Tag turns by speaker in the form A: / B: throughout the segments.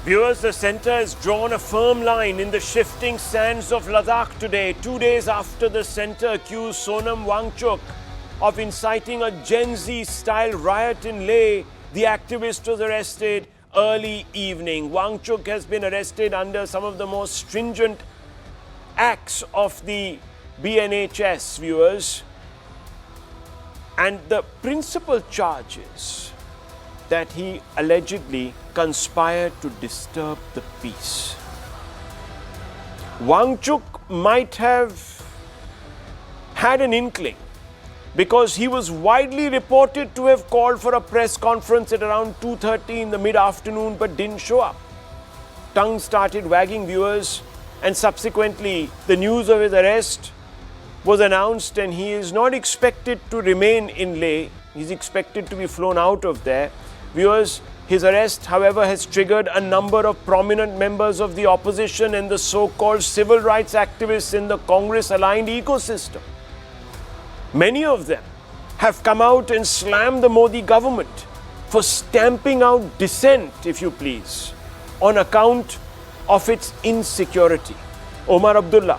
A: Viewers, the centre has drawn a firm line in the shifting sands of Ladakh today, 2 days after the centre accused Sonam Wangchuk of inciting a Gen Z-style riot in Leh. The activist was arrested early evening. Wangchuk has been arrested under some of the most stringent acts of the BNHS, viewers. And the principal charge is that he allegedly conspired to disturb the peace. Wangchuk might have had an inkling because he was widely reported to have called for a press conference at around 2:30 in the mid-afternoon but didn't show up. Tongue started wagging, viewers, and subsequently the news of his arrest was announced and he is not expected to remain in Leh. He's expected to be flown out of there. Viewers, his arrest, however, has triggered a number of prominent members of the opposition and the so-called civil rights activists in the Congress-aligned ecosystem. Many of them have come out and slammed the Modi government for stamping out dissent, if you please, on account of its insecurity. Omar Abdullah,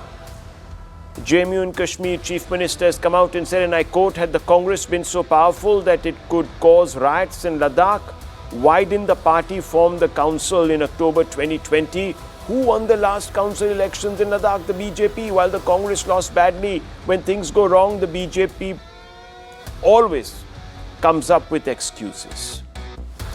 A: JMU and Kashmir Chief Minister, has come out and said, and I quote, had the Congress been so powerful that it could cause riots in Ladakh, why didn't the party form the council in October 2020? Who won the last council elections in Ladakh? The BJP. While the Congress lost badly, when things go wrong, the BJP always comes up with excuses.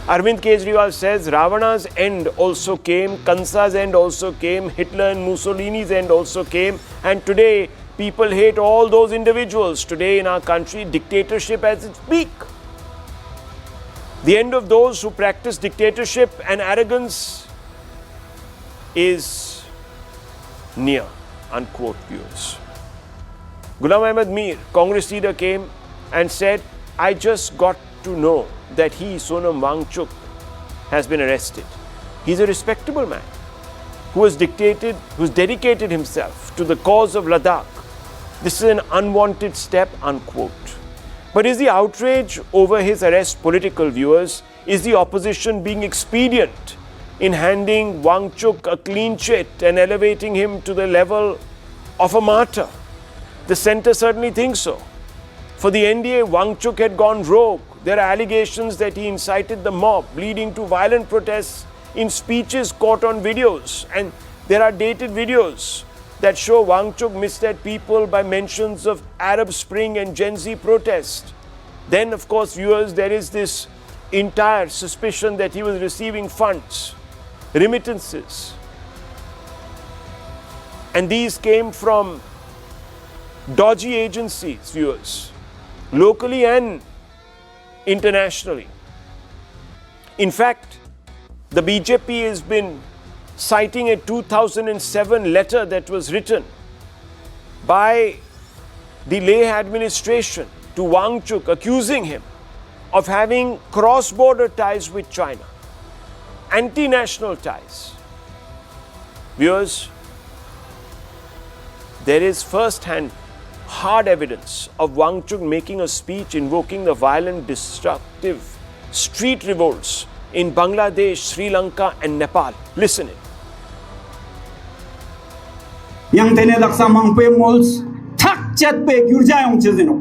A: Arvind Kejriwal says Ravana's end also came, Kansa's end also came, Hitler and Mussolini's end also came, and today people hate all those individuals. Today in our country, dictatorship at its peak. The end of those who practice dictatorship and arrogance is near, unquote, viewers. Ghulam Ahmed Mir, Congress leader, came and said, I just got to know that he, Sonam Wangchuk, has been arrested. He's a respectable man who's dedicated himself to the cause of Ladakh. This is an unwanted step, unquote. But is the outrage over his arrest political, viewers? Is the opposition being expedient in handing Wangchuk a clean chit and elevating him to the level of a martyr? The centre certainly thinks so. For the NDA, Wangchuk had gone rogue. There are allegations that he incited the mob, leading to violent protests in speeches caught on videos. And there are dated videos that show Wangchuk misled people by mentions of Arab Spring and Gen Z protest. Then, of course, viewers, there is this entire suspicion that he was receiving funds, remittances. And these came from dodgy agencies, viewers, locally and internationally. In fact, the BJP has been citing a 2007 letter that was written by the Leh administration to Wangchuk, accusing him of having cross-border ties with China, anti-national ties. Viewers, there is first-hand hard evidence of Wangchuk making a speech invoking the violent, destructive street revolts in Bangladesh, Sri Lanka and Nepal. Listen it.
B: Yang tene daksa mangpe mols thak chat pe gyurja yong chezeno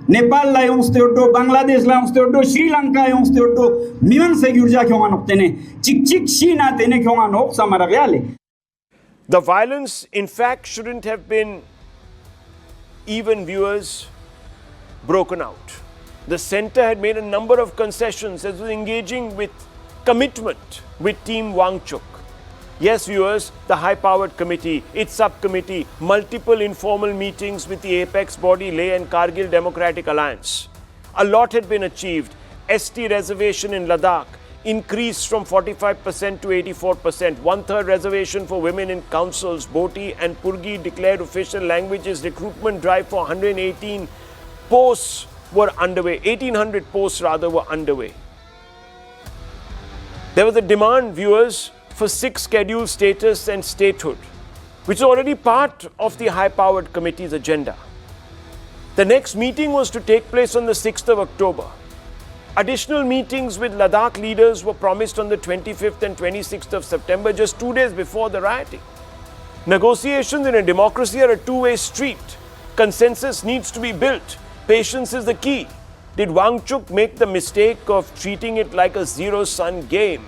B: Nepal la yong steoto Bangladesh la yong steoto Sri Lanka yong steoto miman se gyurja kyonganok tene chik chik shina tene kyonganok samara reale.
A: The violence, in fact, shouldn't have been even, viewers, broken out. The centre had made a number of concessions as was engaging with commitment with Team Wangchuk. Yes, viewers, the high-powered committee, its subcommittee, multiple informal meetings with the apex body Leh and Kargil Democratic Alliance. A lot had been achieved. ST reservation in Ladakh increased from 45% to 84%. One-third reservation for women in councils. Boti and Purgi declared official languages. Recruitment drive for 118 posts were underway. 1,800 posts rather were underway. There was a demand, viewers, for 6 scheduled status and statehood, which is already part of the high-powered committee's agenda. The next meeting was to take place on the 6th of October. Additional meetings with Ladakh leaders were promised on the 25th and 26th of September, just 2 days before the rioting. Negotiations in a democracy are a two-way street. Consensus needs to be built. Patience is the key. Did Wangchuk make the mistake of treating it like a zero-sum game?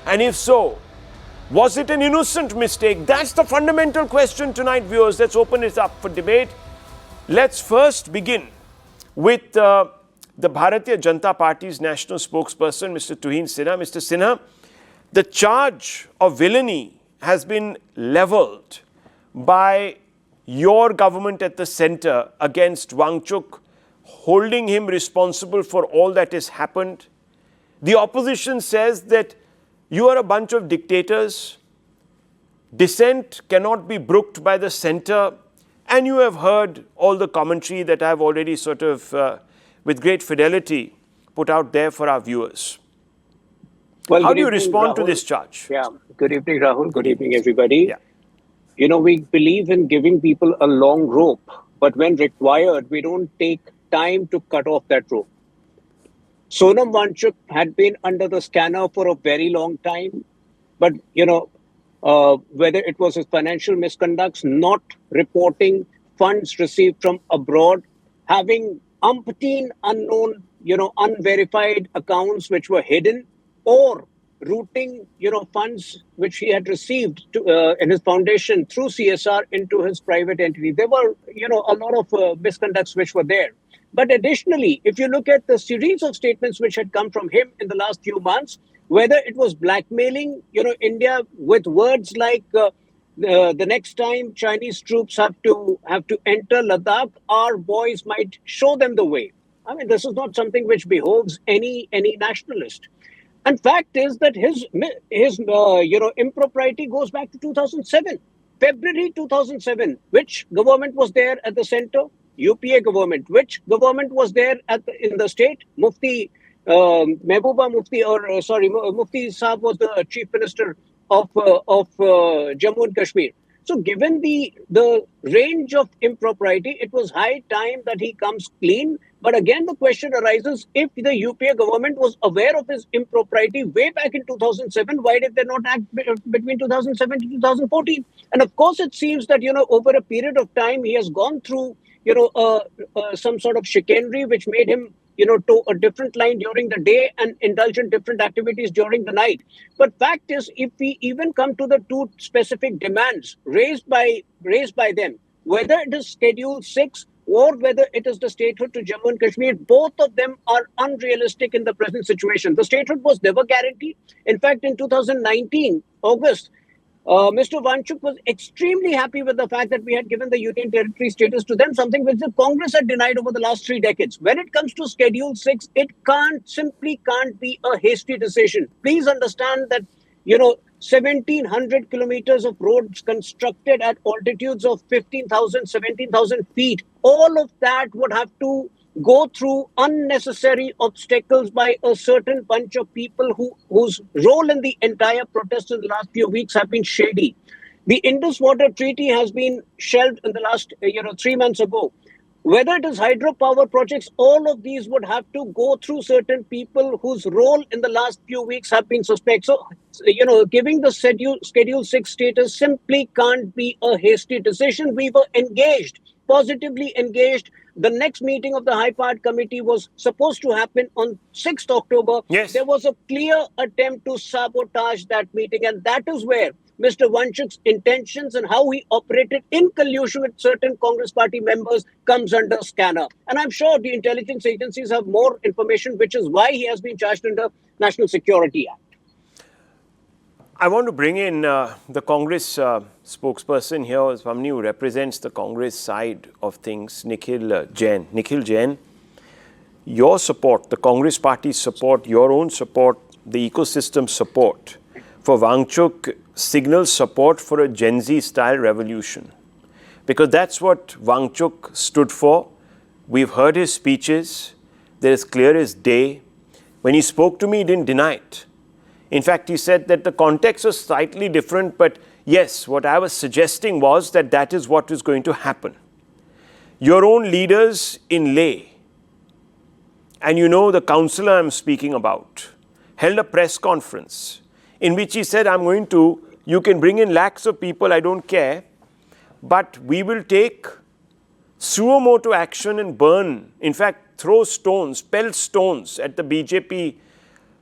A: And if so, was it an innocent mistake? That's the fundamental question tonight, viewers. Let's open it up for debate. Let's first begin with the Bharatiya Janata Party's national spokesperson, Mr. Tuhin Sinha. Mr. Sinha, the charge of villainy has been leveled by your government at the center against Wangchuk, holding him responsible for all that has happened. The opposition says that you are a bunch of dictators. Dissent cannot be brooked by the center. And you have heard all the commentary that I've already sort of, with great fidelity, put out there for our viewers.
C: Well,
A: how do you
C: evening,
A: respond
C: Rahul.
A: to this charge?
C: Yeah, good evening, Rahul. Good evening, everybody.
A: Yeah.
C: You know, we believe in giving people a long rope, but when required, we don't take time to cut off that rope. Sonam Wangchuk had been under the scanner for a very long time, but, whether it was his financial misconducts, not reporting funds received from abroad, having umpteen unknown, unverified accounts which were hidden, or routing, funds which he had received in his foundation through CSR into his private entity. There were, a lot of misconducts which were there. But additionally, if you look at the series of statements which had come from him in the last few months, whether it was blackmailing, India with words like the next time Chinese troops have to enter Ladakh, our boys might show them the way. I mean, this is not something which behoves any nationalist. And fact is that his impropriety goes back to 2007, February 2007. Which government was there at the center? UPA government. Which government was there in the state? Mufti Mehbooba Mufti, Mufti Saab was the chief minister of Jammu and Kashmir. So given the range of impropriety, it was high time that he comes clean. But again, the question arises, if the UPA government was aware of his impropriety way back in 2007, why did they not act between 2007 to 2014? And of course, it seems that, over a period of time, he has gone through, some sort of chicanery, which made him, toe a different line during the day and indulge in different activities during the night. But fact is, if we even come to the two specific demands raised by them, whether it is Schedule 6 or whether it is the statehood to Jammu and Kashmir, both of them are unrealistic in the present situation. The statehood was never guaranteed. In fact, in 2019, August, Mr. Wangchuk was extremely happy with the fact that we had given the Union Territory status to them, something which the Congress had denied over the last 3 decades. When it comes to Schedule 6, it simply can't be a hasty decision. Please understand that, 1,700 kilometers of roads constructed at altitudes of 15,000, 17,000 feet, all of that would have to go through unnecessary obstacles by a certain bunch of people whose role in the entire protest in the last few weeks have been shady. The Indus Water Treaty has been shelved in the last, 3 months ago. Whether it is hydropower projects, all of these would have to go through certain people whose role in the last few weeks have been suspect. So, giving the Schedule 6 status simply can't be a hasty decision. We were engaged, positively engaged. The next meeting of the High-Part Committee was supposed to happen on 6th October.
A: Yes.
C: There was a clear attempt to sabotage that meeting, and that is where Mr. Wangchuk's intentions and how he operated in collusion with certain Congress party members comes under scanner. And I'm sure the intelligence agencies have more information, which is why he has been charged under National Security Act.
A: I want to bring in the Congress spokesperson here, somebody who represents the Congress side of things, Nikhil Jain. Nikhil Jain, your support, the Congress party's support, your own support, the ecosystem support for Wangchuk signals support for a Gen Z-style revolution. Because that's what Wangchuk stood for. We've heard his speeches. They're as clear as day. When he spoke to me, he didn't deny it. In fact, he said that the context was slightly different, but yes, what I was suggesting was that that is what is going to happen. Your own leaders in Leh and you know the councillor I'm speaking about, held a press conference in which he said, you can bring in lakhs of people, I don't care, but we will take suo motu action and burn, in fact, throw stones, pelt stones at the BJP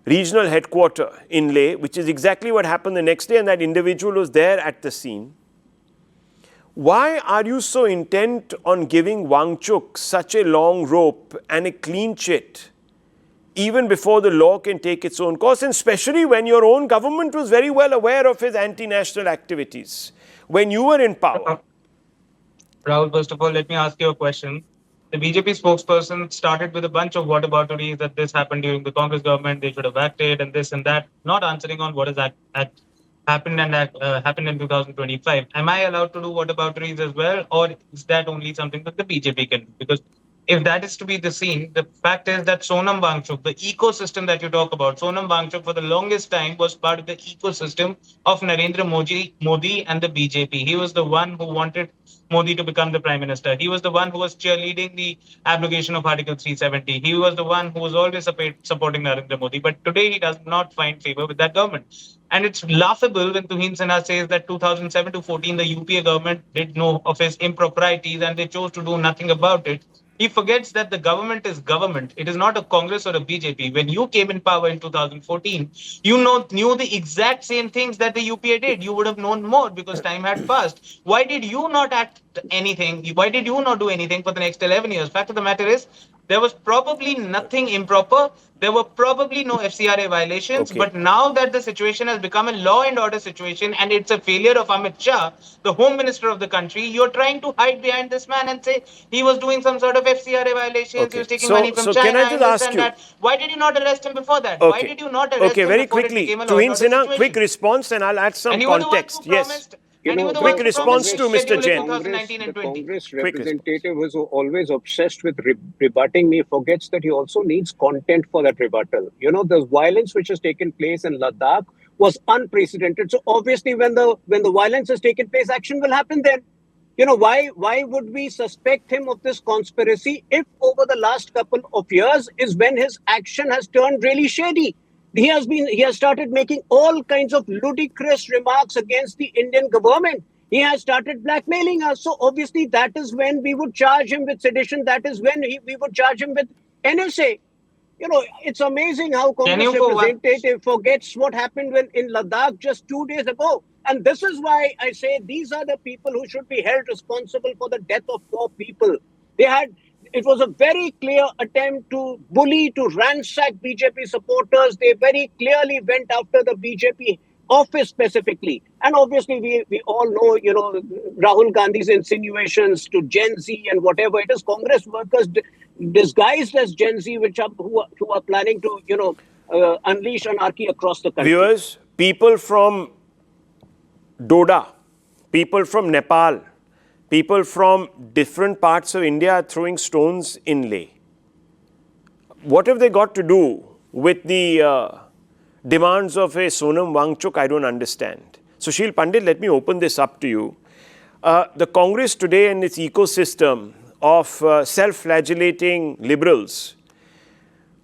A: regional headquarters in Leh, which is exactly what happened the next day, and that individual was there at the scene. Why are you so intent on giving Wangchuk such a long rope and a clean chit, even before the law can take its own course, and especially when your own government was very well aware of his anti-national activities when you were in power?
D: Rahul, first of all, let me ask you a question. The BJP spokesperson started with a bunch of whatabouteries that this happened during the Congress government, they should have acted and this and that, not answering on what has happened in 2025. Am I allowed to do whatabouteries as well, or is that only something that the BJP can do? Because if that is to be the scene, the fact is that Sonam Wangchuk, the ecosystem that you talk about, Sonam Wangchuk for the longest time was part of the ecosystem of Narendra Modi and the BJP. He was the one who wanted Modi to become the prime minister. He was the one who was cheerleading the abrogation of Article 370. He was the one who was always supporting Narendra Modi. But today he does not find favor with that government. And it's laughable when Tuhin Sinha says that 2007 to 14, the UPA government did know of his improprieties and they chose to do nothing about it. He forgets that the government is government. It is not a Congress or a BJP. When you came in power in 2014, you knew the exact same things that the UPA did. You would have known more because time had passed. Why did you not act anything? Why did you not do anything for the next 11 years? Fact of the matter is, there was probably nothing improper. There were probably no FCRA violations.
A: Okay.
D: But now that the situation has become a law and order situation and it's a failure of Amit Shah, the home minister of the country, you're trying to hide behind this man and say he was doing some sort of FCRA violations.
A: Okay.
D: He was taking money from
A: So
D: China
A: can I just
D: and this
A: ask
D: and
A: you?
D: that. Why did you not arrest him before that?
A: Okay.
D: Why did you not arrest him
A: very
D: before
A: quickly,
D: it became a law and
A: Tuhin
D: order
A: Sinha,
D: situation?
A: quick response and I'll add some
D: And you were the ones
A: context.
D: who
A: Yes.
D: promised.
A: Quick response to Mr. Jain.
C: The
D: 2020.
C: Congress
A: Quick
C: representative who's always obsessed with rebutting me forgets that he also needs content for that rebuttal. You know, the violence which has taken place in Ladakh was unprecedented. So obviously, when the violence has taken place, action will happen then. You know, why would we suspect him of this conspiracy if over the last couple of years is when his action has turned really shady? He has started making all kinds of ludicrous remarks against the Indian government. He has started blackmailing us. So obviously that is when we would charge him with sedition. That is when we would charge him with NSA. You know, it's amazing how Congress representative forgets what happened in Ladakh just 2 days ago. And this is why I say these are the people who should be held responsible for the death of 4 people. It was a very clear attempt to bully, to ransack BJP supporters. They very clearly went after the BJP office specifically. And obviously, we all know, you know, Rahul Gandhi's insinuations to Gen Z and whatever. It is Congress workers disguised as Gen Z, who are planning to, you know, unleash anarchy across the country.
A: Viewers, people from Doda, people from Nepal, people from different parts of India are throwing stones in Leh. What have they got to do with the demands of a Sonam Wangchuk? I don't understand. Sushil Pandit, let me open this up to you. The Congress today and its ecosystem of self-flagellating liberals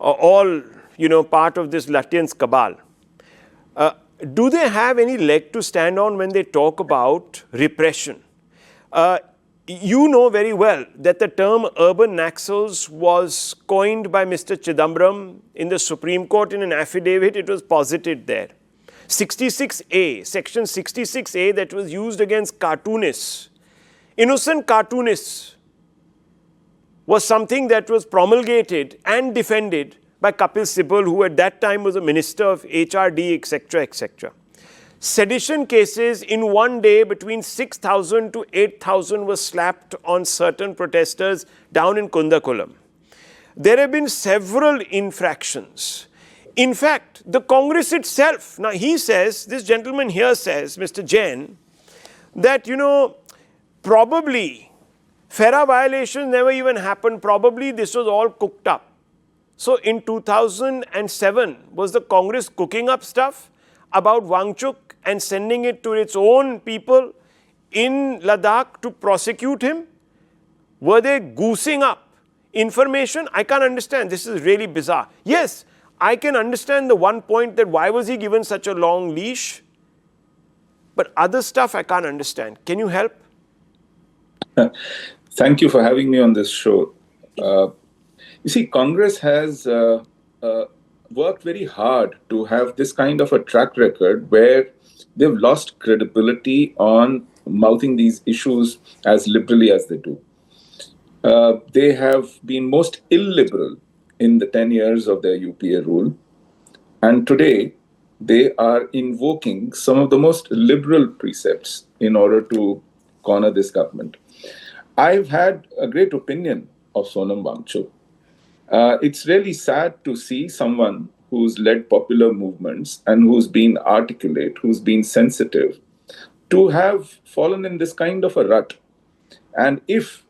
A: are all, you know, part of this Lutyens cabal. Do they have any leg to stand on when they talk about repression? You know very well that the term urban Naxals was coined by Mr. Chidambaram in the Supreme Court in an affidavit. It was posited there. 66A, section 66A that was used against cartoonists, innocent cartoonists, was something that was promulgated and defended by Kapil Sibal, who at that time was a minister of HRD, etc., etc. Sedition cases in one day between 6,000 to 8,000 were slapped on certain protesters down in Kundakulam. There have been several infractions. In fact, the Congress itself, now he says, this gentleman here says, Mr. Jain, that, you know, probably FERA violations never even happened. Probably this was all cooked up. So in 2007, was the Congress cooking up stuff about Wangchuk and sending it to its own people in Ladakh to prosecute him? Were they goosing up information, I can't understand. This is really bizarre. Yes, I can understand the one point that why was he given such a long leash? But other stuff I can't understand. Can you help?
E: Thank you for having me on this show. You see, Congress has worked very hard to have this kind of a track record where they've lost credibility on mouthing these issues as liberally as they do. They have been most illiberal in the 10 years of their UPA rule. And today, they are invoking some of the most liberal precepts in order to corner this government. I've had a great opinion of Sonam Wangchuk. It's really sad to see someone who's led popular movements and who's been articulate, who's been sensitive, to have fallen in this kind of a rut. And if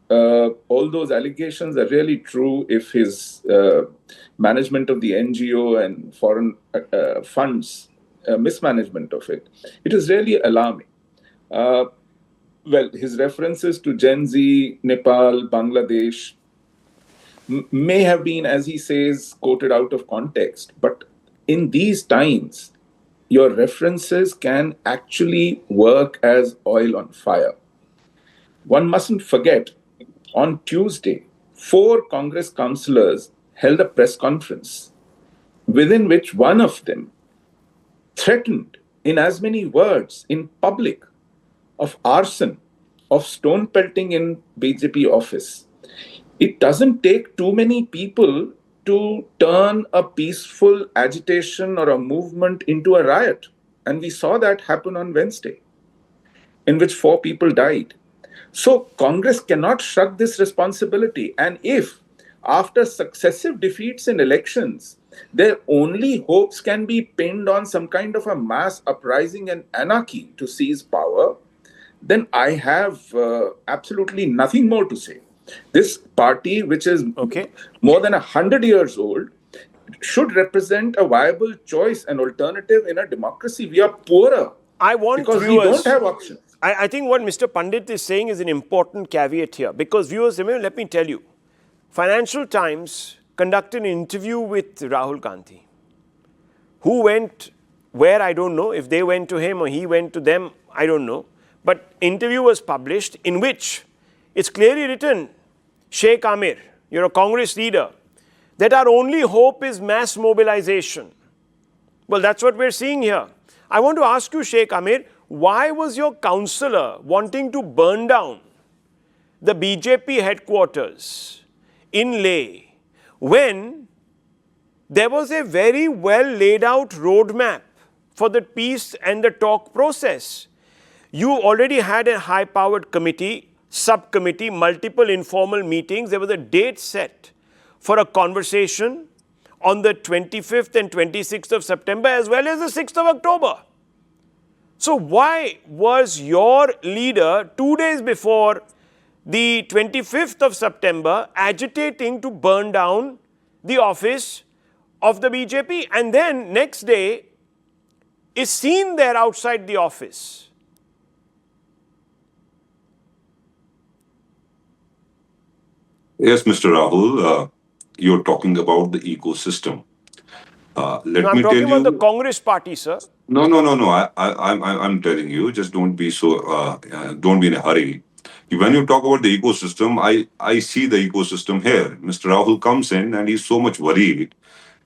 E: all those allegations are really true, if his management of the NGO and foreign funds, mismanagement of it, it is really alarming. Well, his references to Gen Z, Nepal, Bangladesh may have been, as he says, quoted out of context. But in these times, your references can actually work as oil on fire. One mustn't forget, on Tuesday, 4 Congress councillors held a press conference within which one of them threatened in as many words in public of arson, of stone pelting in BJP office. It doesn't take too many people to turn a peaceful agitation or a movement into a riot. And we saw that happen on Wednesday, in which 4 people died. So Congress cannot shrug this responsibility. And if, after successive defeats in elections, their only hopes can be pinned on some kind of a mass uprising and anarchy to seize power, then I have absolutely nothing more to say. This party, which is more than 100 years old, should represent a viable choice and alternative in a democracy. We are poorer because we don't have options.
A: I think what Mr. Pandit is saying is an important caveat here, because viewers, let me tell you, Financial Times conducted an interview with Rahul Gandhi, who went where, I don't know. If they went to him or he went to them, I don't know. But interview was published in which it's clearly written, Sheikh Amir, you're a Congress leader, that our only hope is mass mobilization. Well, that's what we're seeing here. I want to ask you, Sheikh Amir, why was your councillor wanting to burn down the BJP headquarters in Leh when there was a very well laid out roadmap for the peace and the talk process? You already had a high-powered committee, subcommittee, multiple informal meetings. There was a date set for a conversation on the 25th and 26th of September as well as the 6th of October. So why was your leader 2 days before the 25th of September agitating to burn down the office of the BJP, and then next day is seen there outside the office?
F: Yes, Mr. Rahul, you're talking about the ecosystem.
A: I'm talking about the Congress party, sir.
F: No. I'm telling you, just don't be so. Don't be in a hurry. When you talk about the ecosystem, I see the ecosystem here. Mr. Rahul comes in and he's so much worried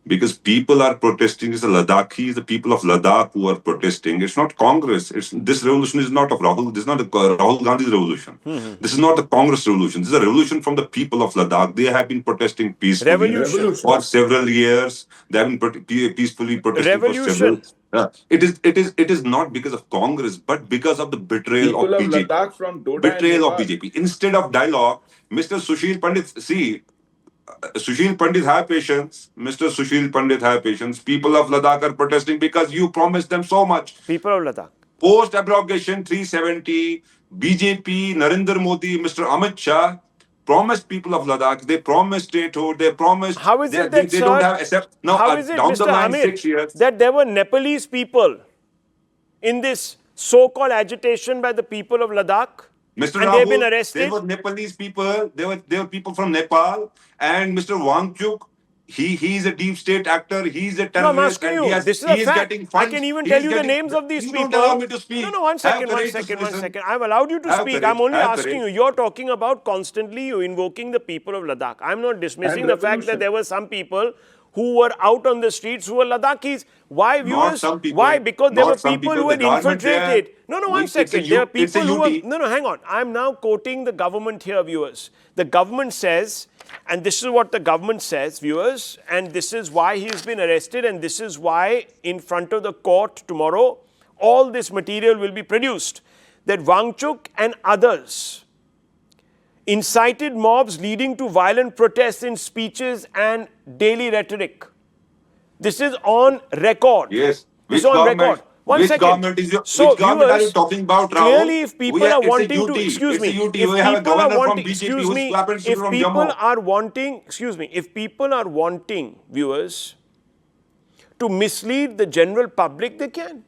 F: because people are protesting. It's the Ladakhis, the people of Ladakh who are protesting. It's not Congress. This revolution is not of Rahul. This is not Rahul Gandhi's revolution. This is not the Congress revolution. This is a revolution from the people of Ladakh. They have been protesting peacefully for several years. They have been peacefully protesting for several. It is not because of Congress, but because of the betrayal of BJP.
E: Ladakh from Doda
F: Betrayal of BJP. Instead of dialogue, Mr. Sushil Pandit, Sushil Pandit, have patience. Mr. Sushil Pandit, have patience. People of Ladakh are protesting because you promised them so much.
A: People of Ladakh.
F: Post-abrogation 370, BJP, Narendra Modi, Mr. Amit Shah promised people of Ladakh, they promised statehood, they promised...
A: How is it that,
F: they don't have accept... Now,
A: how is it,
F: down
A: Mr.
F: the line,
A: Amir,
F: 6 years...
A: that there were Nepalese people in this so-called agitation by the people of Ladakh?
F: Mr.
A: And
F: Rahul,
A: they've been arrested.
F: There were Nepalese people. There were people from Nepal, and Mr. Wangchuk. He's a deep state actor. He's a
A: No, I'm
F: terrorist,
A: asking
F: and
A: you. This is a fact.
F: getting funds.
A: I can even
F: He
A: tell
F: is
A: you the
F: getting-
A: names of these
F: you
A: people.
F: don't allow me to speak.
A: No, one second,
F: Have
A: one
F: courage to
A: second, one
F: listen.
A: second. I've allowed you to
F: Have
A: speak.
F: courage,
A: I'm only
F: have
A: asking
F: courage.
A: you. You're talking about constantly, you're invoking the people of Ladakh. I'm not dismissing
E: And
A: the fact that
E: revolution.
A: there were some people who were out on the streets who were Ladakhis. Why, viewers?
F: some people.
A: Why? Because there
F: Not
A: were
F: some
A: people
F: people.
A: who
F: The
A: had
F: government there-
A: infiltrated. No, one
F: It's a
A: second.
F: U-
A: There are
F: it's a
A: people who were...
F: UT.
A: No, hang on. I'm now quoting the government here, viewers. The government says, and this is what the government says, viewers, and this is why he's been arrested, and this is why in front of the court tomorrow, all this material will be produced, that Wangchuk and others incited mobs leading to violent protests in speeches and daily rhetoric. This is on record.
F: Yes.
A: This is
F: Which
A: on
F: government?
A: record. One
F: Which
A: second.
F: government is your?
A: So,
F: which government are you
A: viewers,
F: talking about, Rahul?
A: clearly, if people are
F: it's a
A: wanting
F: UT.
A: to, excuse me,
F: It's a UT.
A: if
F: We have a
A: people are
F: governor from
A: wanting,
F: BJP
A: excuse
F: who's
A: me,
F: happens to be
A: if
F: from
A: people
F: Jammu.
A: are wanting, excuse me, if people are wanting, viewers, to mislead the general public, they can.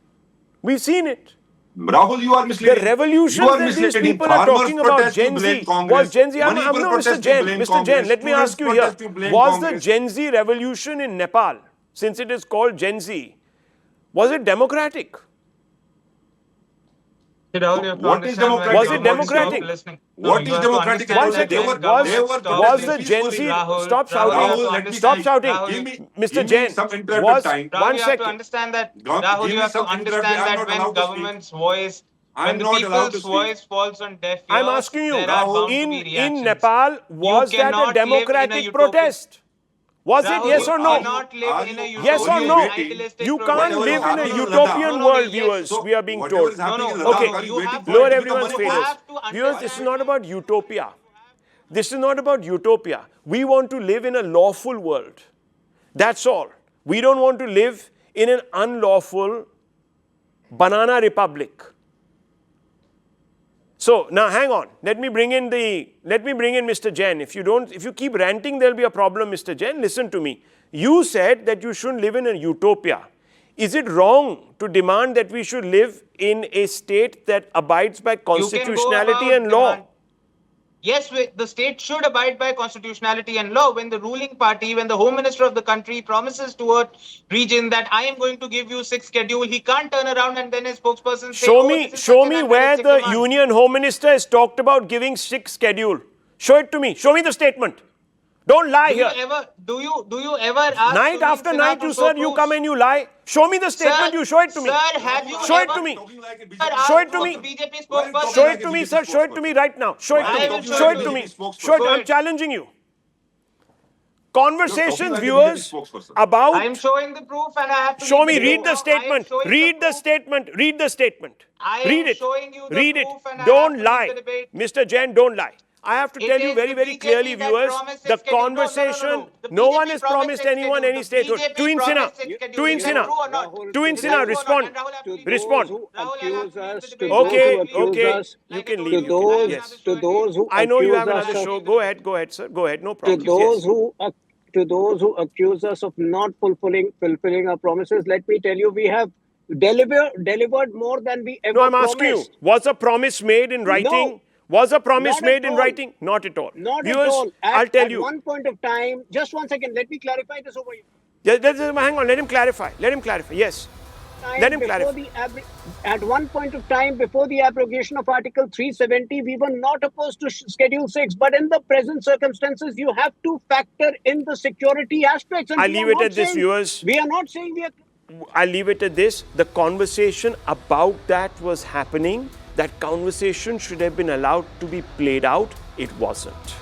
A: We've seen it.
F: Rahul, you are misleading.
A: The revolution
F: You are
A: that these
F: misleading.
A: people are
F: Farmers
A: talking about,
F: protest, you
A: Gen
F: blame
A: Z,
F: Congress.
A: was Gen Z,
F: Money
A: no,
F: people
A: Mr.
F: protest, you
A: Jain,
F: blame
A: Mr. Jain,
F: Congress.
A: let me
F: Students
A: ask you here,
F: protest, you blame
A: was the
F: Congress.
A: Gen Z revolution in Nepal, since it is called Gen Z, was it democratic?
D: Rahul, you have to
F: What is
D: understand when
F: democratic?
A: Was it
D: government stop
A: democratic?
D: listening.
F: What
D: you
F: is
D: have to
F: democratic?
D: understand
A: One
D: that
A: second,
D: when government stops
A: was the
D: listening-
A: Gen Z,
D: Rahul,
A: stop
D: Rahul,
A: shouting,
D: you have to
F: Rahul, let me
A: stop
D: understand-
A: shouting,
D: Rahul,
F: Give me-
A: Mr.
F: give me
A: Jain,
F: some interrupted
A: was,
F: time.
D: Rahul,
A: one
D: you have to
A: second,
D: understand that,
F: Give
D: Rahul,
F: me
D: you have to
F: some interrupted-
D: understand
F: I'm
D: that
F: not
D: when
F: allowed to speak.
D: government's voice,
F: I'm
D: when the
F: not allowed to
D: people's
F: speak.
D: voice falls on deaf ears,
A: I'm asking you,
D: there are
F: Rahul,
D: bound to
A: in
D: be reactions.
A: Nepal, was that a
D: cannot live in a
A: democratic
D: utopian-
A: protest? Was it
D: Rahul,
A: yes
D: you
A: or no?
D: cannot live in a
A: Yes or
D: utopian,
A: no?
D: idealistic
A: You
D: protest.
A: can't live in a
F: happening in
A: utopian
F: Ladakh.
A: world,
D: yes.
A: viewers,
F: So,
A: we are being
F: whatever
A: told.
F: is happening in
D: No,
F: Ladakh,
A: Okay,
F: are you
D: you
F: waiting
D: have
F: for
A: lower
F: it to
A: everyone's
F: become
A: faces.
F: money?
A: Viewers, this is not about utopia. This is not about utopia. We want to live in a lawful world. That's all. We don't want to live in an unlawful banana republic. So now hang on. Let me bring in Mr. Jain. If you keep ranting, there'll be a problem, Mr. Jain. Listen to me. You said that you shouldn't live in a utopia. Is it wrong to demand that we should live in a state that abides by constitutionality and law?
D: Yes, the state should abide by constitutionality and law. When the ruling party, when the Home Minister of the country promises to a region that I am going to give you 6 schedule, he can't turn around and then his spokesperson say,
A: Show
D: "Oh,
A: me,
D: this is
A: show
D: such an
A: me where
D: unrealistic
A: the
D: demand."
A: Union Home Minister has talked about giving 6 schedule. Show it to me. Show me the statement. Don't lie here.
D: Do you ever ask
A: Night
D: Sunil
A: after
D: Sinha
A: night,
D: to
A: you
D: show
A: sir, you
D: proofs?
A: come and you lie. Show me the statement. You show it to me.
D: Sir, have you
A: Show it
D: ever
A: to me.
D: asked
A: Show it to me.
D: the BJP
F: Why are you
D: spokesperson?
F: talking
A: Show
F: like
A: it
F: a
A: to me,
F: BJP
A: sir. Show it to me right now. Show it
F: Why
A: to
F: are you
A: me.
F: talking
A: Show
F: like
A: it
F: a
A: to me.
F: BJP spokesperson?
A: Show it.
D: Show
A: I'm
D: it.
A: challenging you.
F: You're
A: Conversations,
F: talking like a
A: viewers,
F: BJP spokesperson.
D: I am
A: about.
D: showing the proof and I have to
A: Show
D: give
A: me.
D: the
A: Read
D: proof
A: the
D: now. I am
A: statement.
D: showing
A: Read the
D: proof.
A: statement. Read the statement.
D: I am
A: Read it.
D: showing you the
A: Read it.
D: proof and I
A: Don't
D: have to
A: lie.
D: leave the debate.
A: Mr. Jain, don't lie. I have to
D: It
A: tell you
D: is
A: very,
D: the
A: very
D: BJP
A: clearly,
D: that
A: viewers,
D: promised
A: the
D: its schedule.
A: conversation,
D: The
A: no one
D: BJP
A: has promised
D: its
A: anyone
D: schedule.
A: any
D: The
A: statehood.
D: BJP
A: Twin Sinha.
D: promised its schedule.
A: Twin
D: Is that
A: Sinha.
D: true or not?
C: Rahul,
A: Twin
D: Is
A: Sinha,
D: that true or not?
A: respond.
D: And Rahul, I have to leave the
A: Respond.
D: debate.
C: Those who
D: Rahul, I have
C: accuse
D: to leave the
C: us, to
D: debate.
C: those
A: Okay,
C: who accuse
A: okay.
C: us,
A: You can
C: to
A: leave.
C: those,
A: Yes.
C: to those who
A: I know you have
C: accuse
A: another
C: us
A: show.
C: of,
A: Go ahead, sir. Go ahead. No
C: to
A: problem.
C: those
A: Yes.
C: who to those who accuse us of not fulfilling our promises, let me tell you, we have delivered more than we ever
A: No, I'm asking you,
C: promised.
A: was a promise made in writing?
C: No,
A: Was a promise
C: not
A: made
C: at
A: in
C: all.
A: writing? Not at all.
C: Not
A: Viewers,
C: at all.
A: I'll tell you.
C: At one point of time, just one second, let me clarify this over here.
A: Hang on, let him clarify. Let him clarify. Yes. Let him clarify.
C: At one point of time, before the abrogation of Article 370, we were not opposed to Schedule 6. But in the present circumstances, you have to factor in the security aspects. And
A: I'll
C: we
A: leave
C: are
A: it
C: not
A: at this,
C: saying-
A: viewers.
C: We are not saying we are...
A: I'll leave it at this. The conversation about that was happening. That conversation should have been allowed to be played out. It wasn't.